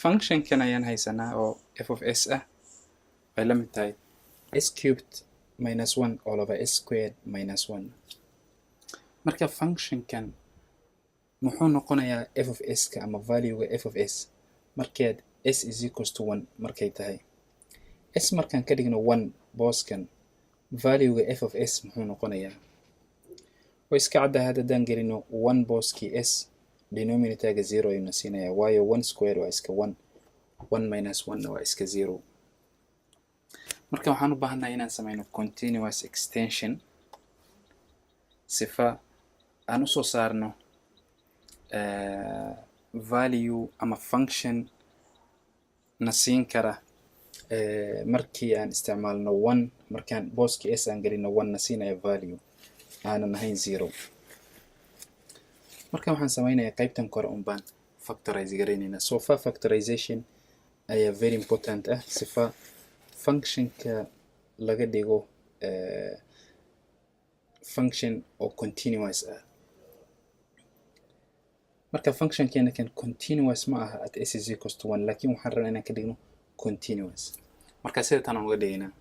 function kan ayaan haysanaa oo f of s ah ay la mid tahay s cubed minus 1 all over s squared minus 1. marka function kan muxuu noqonayaa f of s ka ama value-ga f of s markeed s is equals to 1 markay tahay. s markaan ka dhigno 1 booskan value-ga f of s muxuu noqonayaa? way iska caddahay haddaan gelino 1 booskii s denominator-ga 0 ayuu na siinayaa waayo 1 square waa iska 1 1 minus 1 waa iska 0. marka waxaan u baahannahay inaan samayno continuous extension sifa aan usoo saarno value ama function na siin kara markii aan isticmaalno 1 markaan booskii s aan gelino 1 na siinaya value aanan ahayn 0. marka waxaan samaynayaa qaybtan kore un baan factorize garaynayna. so far factorization ayaa very important ah sifa functionka laga dhigo function oo continuous ah. marka functionkeena kan continuous ma aha at s is equals to 1 laakiin waxaan rabaa inaan ka dhigno continuous. marka sida tan aan uga dhigaynaa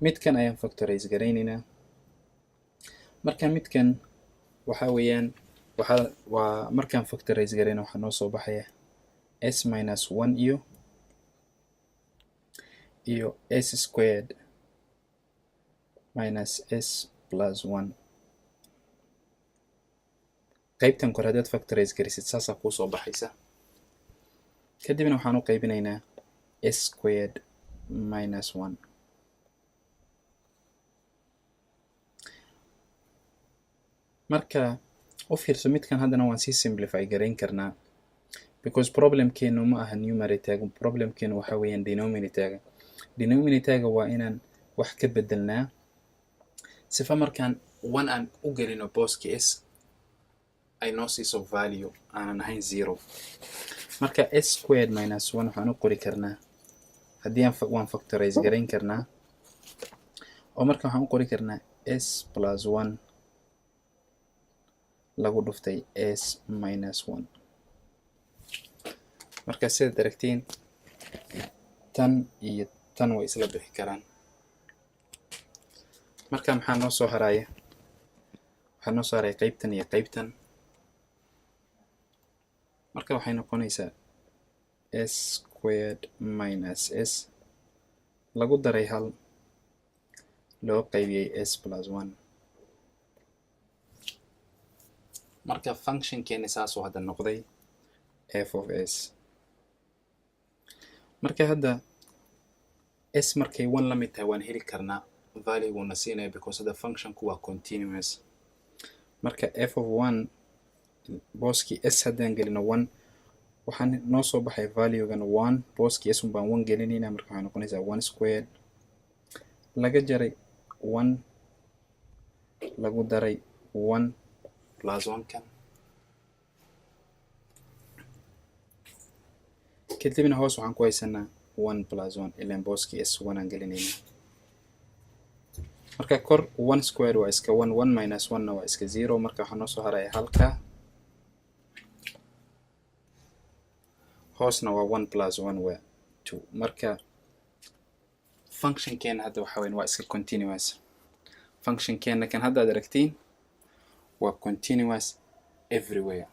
midkan ayaan factorize garaynaynaa. marka midkan waxa weeyaan waa markaan factorize garayna waxaa noo soo baxaya s minus 1 iyo s squared minus s plus 1. qaybtan kore haddaad factorize garisid saasaa kuu soo baxaysa. kadibna waxaan u qaybinaynaa s squared minus 1. marka u fiirso midkan haddana waan sii simplify garayn karnaa because problemkeenu ma aha numerator, problemkeenu waxa weeyaan denominator. denominator waa inaan wax ka bedelnaa sifa markaan 1 aan u gelino booski s ay noo siiso value aanan ahayn 0. marka s squared minus 1 waxaan u qori karnaa haddii waan factorize garayn karnaa oo marka waxaan u qori karnaa s plus 1 lagu dhuftay s minus 1. marka sidaad aragtiin tan iyo tan way isla bixi karaan. marka maxaa noo soo haraya? waxaa noo soo haraya qaybtan iyo qaybtan. marka waxay noqonaysaa s squared minus s lagu daray 1 loo qaybiyey s plus 1. marka functionkeeni saasuu hadda noqday f of s. marka hadda s markay 1 la mid tahay waan heli karnaa value uuna siinaya because hadda functionku waa continuous. marka f of 1 booskii s haddaan gelino 1 waxaan noo soo baxay value-gan 1 booskii s un baan 1 gelinaynaa. marka waxay noqonaysaa 1 squared laga jaray 1 lagu daray 1 plus 1 kan kadibna hoos waxaan ku haysanaa 1 plus 1 ilaan booskii s 1 aan gelinaynaa. marka kor 1 squared waa iska 1 1 minus 1 na waa iska 0. marka waxaa noo soo haraya halka hoosna waa 1 plus 1 waa 2. marka functionkeena hadda waxa weyn waa iska continuous. functionkeena kan hadda aad aragtiin waa continuous everywhere.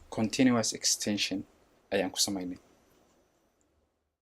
continuous extension ayaan ku samaynay.